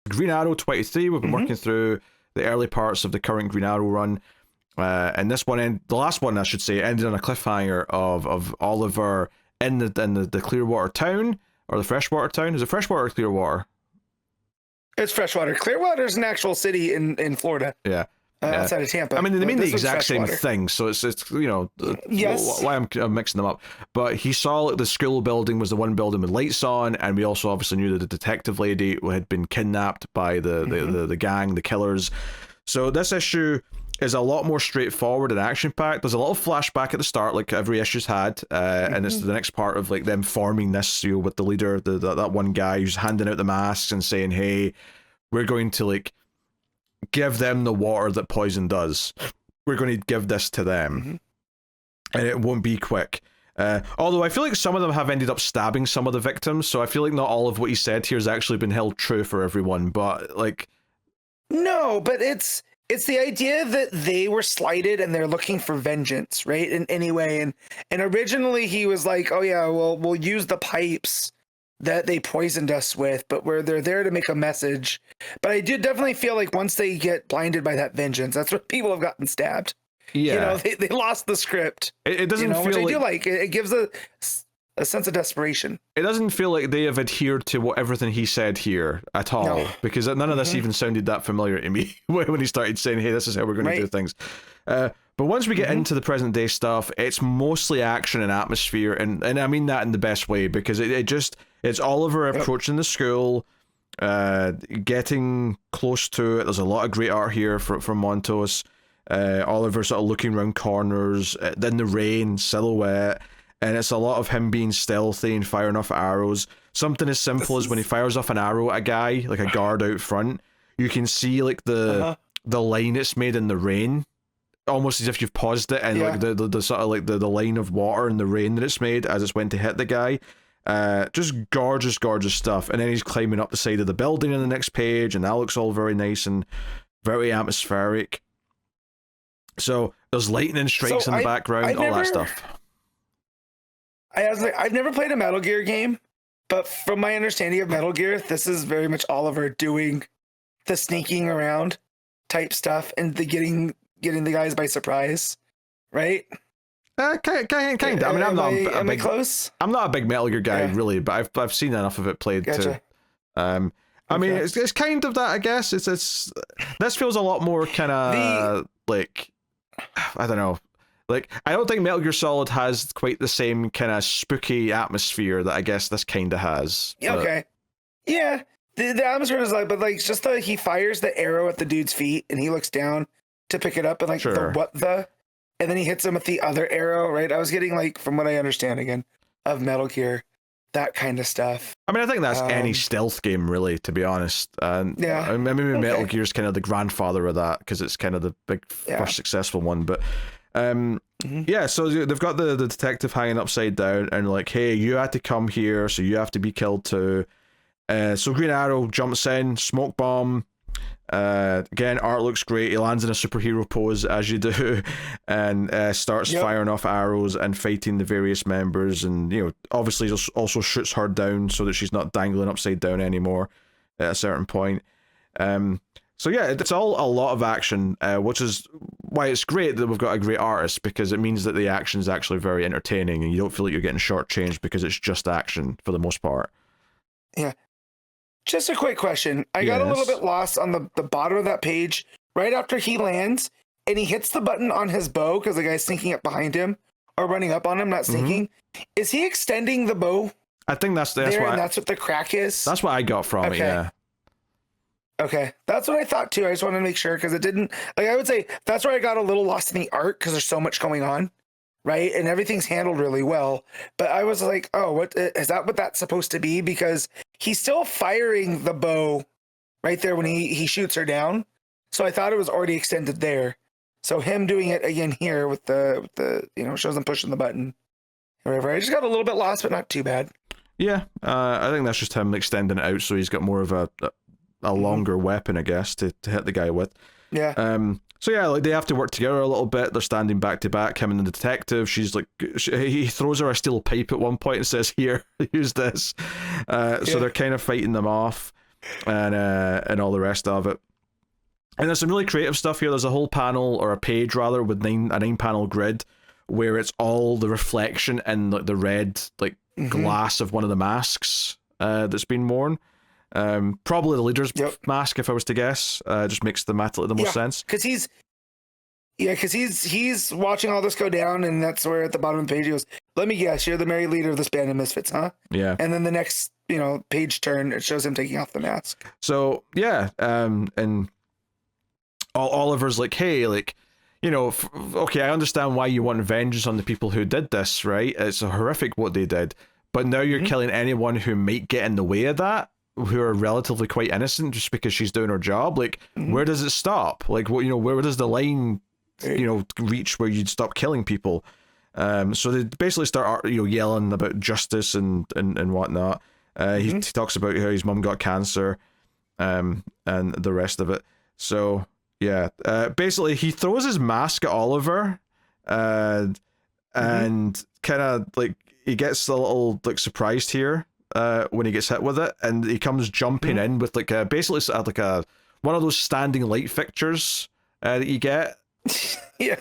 Green Arrow 23, we've been working through the early parts of the current Green Arrow run. And this one, the last one, I should say, ended on a cliffhanger of Oliver in the Clearwater town, or the freshwater town. Is it freshwater or Clearwater? It's freshwater. Clearwater is an actual city in Florida. Yeah. Outside of Tampa. I mean, they mean the exact same thing, so it's yes. Why I'm mixing them up. But he saw like the school building was the one building with lights on, and we also obviously knew that the detective lady had been kidnapped by the gang, the killers. So this issue is a lot more straightforward and action-packed. There's a little flashback at the start, like every issue's had, and it's the next part of like them forming this, with the leader, that one guy who's handing out the masks and saying, "Hey, we're going to like give them the water that poison does. We're going to give this to them, and it won't be quick." Although I feel like some of them have ended up stabbing some of the victims, so I feel like not all of what he said here has actually been held true for everyone. But like, no, but it's the idea that they were slighted and they're looking for vengeance, right? In any way, and originally he was like, "Oh yeah, well we'll use the pipes that they poisoned us with, but they're there to make a message." But I do definitely feel like once they get blinded by that vengeance, that's what people have gotten stabbed. Yeah, they lost the script. It doesn't feel which like... I do like. It gives a sense of desperation. It doesn't feel like they have adhered to everything he said here at all, because none of this even sounded that familiar to me when he started saying, "Hey, this is how we're going to do things." But once we get into the present day stuff, it's mostly action and atmosphere, and I mean that in the best way, because it's Oliver approaching the school, getting close to it. There's a lot of great art here from Montos. Oliver sort of looking around corners, in the rain, silhouette, and it's a lot of him being stealthy and firing off arrows. Something as simple as when he fires off an arrow at a guy, like a guard out front, you can see like the line it's made in the rain, almost as if you've paused it, and like the sort of like the line of water in the rain that it's made as it's went to hit the guy. Just gorgeous stuff. And then he's climbing up the side of the building in the next page, and that looks all very nice and very atmospheric. So there's lightning strikes in the background, all that stuff. I've never played a Metal Gear game, but from my understanding of Metal Gear, this is very much Oliver doing the sneaking around type stuff and the getting the guys by surprise, right? Kind of. I mean, am I close? I'm not a big Metal Gear guy, really, but I've seen enough of it played too. I mean, it's kind of that, I guess. It's this feels a lot more kind of like, I don't know. Like, I don't think Metal Gear Solid has quite the same kind of spooky atmosphere that I guess this kind of has. Yeah, okay. Yeah, the atmosphere is like, but like, just he fires the arrow at the dude's feet and he looks down to pick it up and like, and then he hits him with the other arrow, right? I was getting like, from what I understand again, of Metal Gear, that kind of stuff. I mean, I think that's any stealth game, really, to be honest. I mean, Metal Gear's kind of the grandfather of that, because it's kind of the big first successful one, but... yeah, so they've got the detective hanging upside down and like, "Hey, you had to come here, so you have to be killed too." So Green Arrow jumps in, smoke bomb. Again, art looks great. He lands in a superhero pose, as you do, and starts firing off arrows and fighting the various members, and obviously also shoots her down so that she's not dangling upside down anymore at a certain point. So yeah, it's all a lot of action, which is why it's great that we've got a great artist, because it means that the action is actually very entertaining and you don't feel like you're getting shortchanged because it's just action for the most part. Yeah. Just a quick question. I got a little bit lost on the bottom of that page right after he lands and he hits the button on his bow because the guy's sneaking up behind him or running up on him, not sneaking. Is he extending the bow? I think that's what the crack is. That's what I got from it, yeah. Okay, that's what I thought too. I just wanted to make sure because it didn't, like, I would say that's where I got a little lost in the art because there's so much going on, right? And everything's handled really well. But I was like, oh, what is that? What that's supposed to be? Because he's still firing the bow right there when he shoots her down. So I thought it was already extended there. So him doing it again here with the shows him pushing the button, or whatever. I just got a little bit lost, but not too bad. Yeah, I think that's just him extending it out so he's got more of a longer weapon, I guess, to hit the guy with. Yeah. So yeah, like they have to work together a little bit. They're standing back to back, him and the detective. She's like, he throws her a steel pipe at one point and says, "Here, use this." So they're kind of fighting them off. and all the rest of it. And there's some really creative stuff here. There's a whole panel, or a page rather, with a 9-panel grid where it's all the reflection in like the red glass of one of the masks that's been worn. Probably the leader's mask, if I was to guess. Just makes the most sense. Because he's watching all this go down, and that's where at the bottom of the page he goes, "Let me guess, you're the merry leader of this band of misfits, huh?" Yeah. And then the next, page turn, it shows him taking off the mask. So yeah, and Oliver's like, hey, like, okay, I understand why you want vengeance on the people who did this, right? It's horrific what they did, but now you're killing anyone who might get in the way of that, who are relatively quite innocent, just because she's doing her job. Like, where does it stop? Like, what, where does the line, reach where you'd stop killing people? So they basically start, yelling about justice and whatnot. He talks about how his mum got cancer, and the rest of it. So yeah, basically he throws his mask at Oliver, and kind of like he gets a little like surprised here when he gets hit with it, and he comes jumping in with like basically like one of those standing light fixtures that you get. Yeah,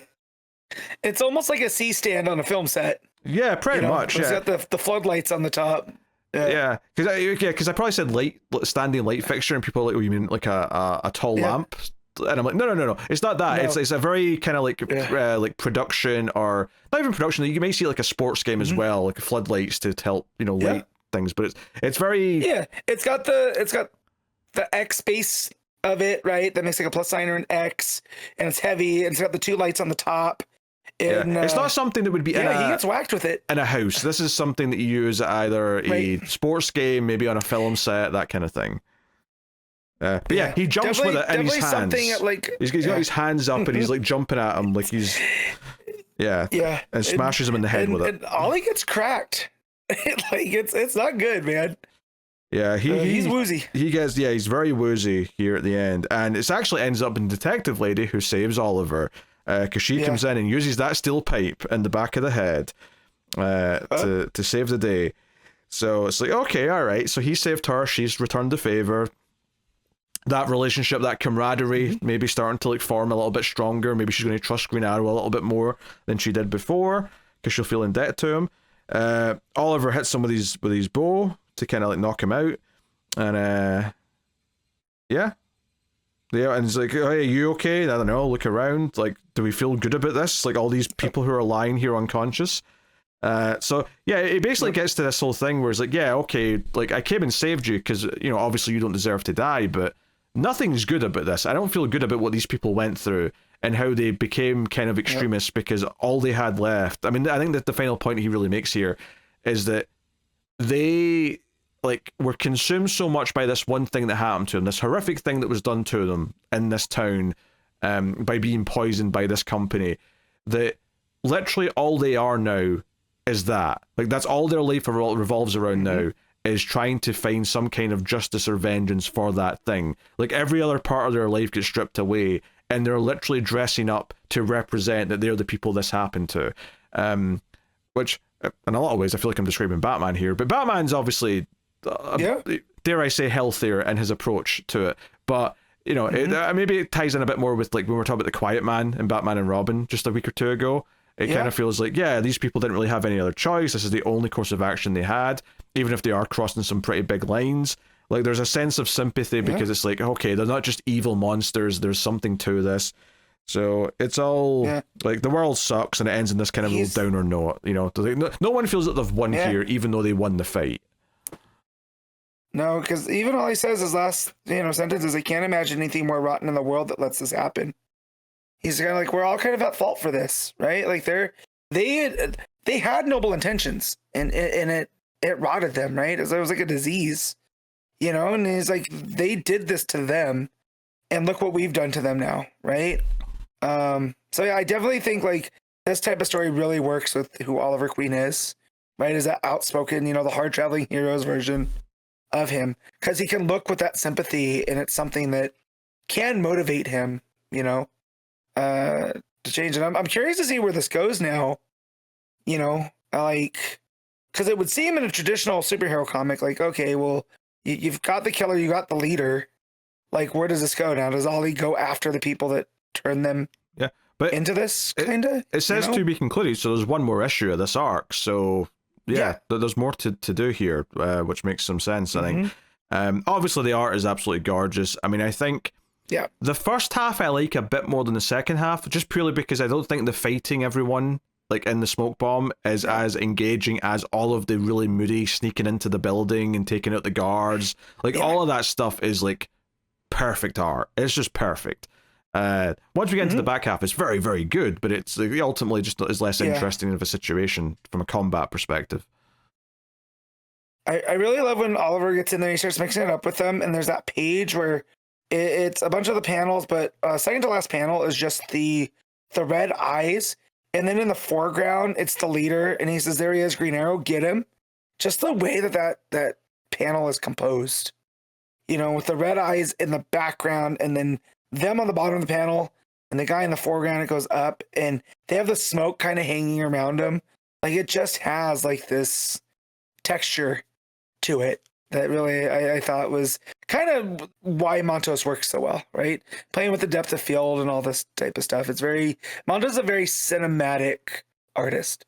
it's almost like a C-stand on a film set. Yeah, pretty much. It's got the floodlights on the top. Yeah, because I probably said standing light fixture, and people are like, "Oh, you mean like a tall lamp?" And I'm like, no, it's not that. No. It's a very kind of like production, or not even production. You may see like a sports game as well, like floodlights to help light things. But it's very It's got the X base of it, right? That makes like a plus sign or an X, and it's heavy, and it's got the two lights on the top. And, it's not something that would be he gets whacked with it in a house. This is something that you use at either a sports game, maybe on a film set, that kind of thing. But he jumps with it in his hands. Something he's got his hands up and he's like jumping at him like he's and smashes him in the head with it. And Ollie gets cracked. It's not good, man. Yeah, he's woozy. He's very woozy here at the end, and it actually ends up in Detective Lady who saves Oliver. Because she comes in and uses that steel pipe in the back of the head to save the day. So it's like, okay, all right. So he saved her. She's returned the favor. That relationship, that camaraderie, maybe starting to like form a little bit stronger. Maybe she's going to trust Green Arrow a little bit more than she did before, because she'll feel in debt to him. Oliver hits him with his bow to kind of like knock him out, and and he's like, hey, are you okay? I don't know, look around. Like, do we feel good about this? Like, all these people who are lying here unconscious. So, yeah, it basically gets to this whole thing where it's like, yeah, okay, like, I came and saved you because, obviously you don't deserve to die, but nothing's good about this. I don't feel good about what these people went through and how they became kind of extremists because all they had left. I mean, I think that the final point he really makes here is that they were consumed so much by this one thing that happened to them, this horrific thing that was done to them in this town, by being poisoned by this company, that literally all they are now is that. Like, that's all their life revolves around now, is trying to find some kind of justice or vengeance for that thing. Like, every other part of their life gets stripped away, and they're literally dressing up to represent that they're the people this happened to. Which, in a lot of ways, I feel like I'm describing Batman here, but Batman's obviously dare I say, healthier in his approach to it, but maybe it ties in a bit more with like when we were talking about the Quiet Man in Batman and Robin just a week or two ago. It kind of feels like, these people didn't really have any other choice. This is the only course of action they had, even if they are crossing some pretty big lines. Like, there's a sense of sympathy because it's like, okay, they're not just evil monsters, there's something to this. So it's all like the world sucks, and it ends in this kind of little downer note. No one feels that they've won here, even though they won the fight. No, because even all he says his last sentence is, I can't imagine anything more rotten in the world that lets this happen. He's kind of like, we're all kind of at fault for this, right? Like they had noble intentions, and it rotted them, right? It was like a disease, and he's like, they did this to them, and look what we've done to them now, right? So yeah, I definitely think like this type of story really works with who Oliver Queen is, right? Is that outspoken, the hard traveling heroes version of him, because he can look with that sympathy, and it's something that can motivate him, to change. And I'm curious to see where this goes now, like, because it would seem in a traditional superhero comic, like, okay, well, You've got the killer, you got the leader. Like, where does this go now? Does Ollie go after the people that turn them into this, kind of? It says to be concluded, so there's one more issue of this arc. So, there's more to do here, which makes some sense, I think. Obviously, the art is absolutely gorgeous. I mean, I think the first half I like a bit more than the second half, just purely because I don't think the fighting everyone like in the smoke bomb is as engaging as all of the really moody sneaking into the building and taking out the guards. Like all of that stuff is like perfect art. It's just perfect. Once we get into the back half, it's very, very good, but it's ultimately just is less interesting of a situation from a combat perspective. I really love when Oliver gets in there, he starts mixing it up with them, and there's that page where it's a bunch of the panels, but second to last panel is just the red eyes. And then in the foreground, it's the leader, and he says, there he is, Green Arrow, get him. Just the way that panel is composed, you know, with the red eyes in the background, and then them on the bottom of the panel, and the guy in the foreground, it goes up, and they have the smoke kind of hanging around them. Like, it just has, like, this texture to it that really I thought was kind of why Montos works so well, right? Playing with the depth of field and all this type of stuff. Montos is a very cinematic artist.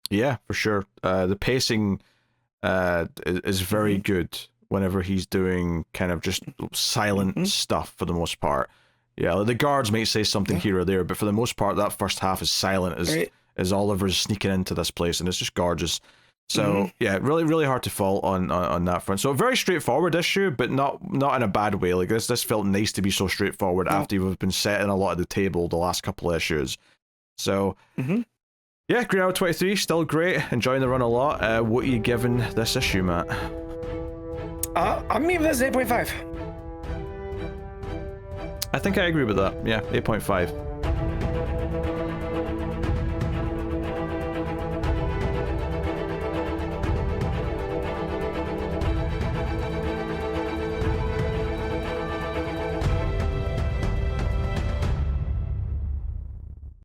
Yeah, for sure. The pacing is very good whenever he's doing kind of just silent stuff for the most part. Yeah, like the guards might say something here or there, but for the most part, that first half is silent as Oliver's sneaking into this place, and it's just gorgeous. So yeah, really, really hard to fault on that front. So a very straightforward issue, but not in a bad way. Like this felt nice to be so straightforward after you've been setting a lot of the table the last couple of issues. So yeah, Green Arrow 23 still great, enjoying the run a lot. What are you giving this issue, Matt? I'm giving this 8.5. I think I agree with that. Yeah, 8.5.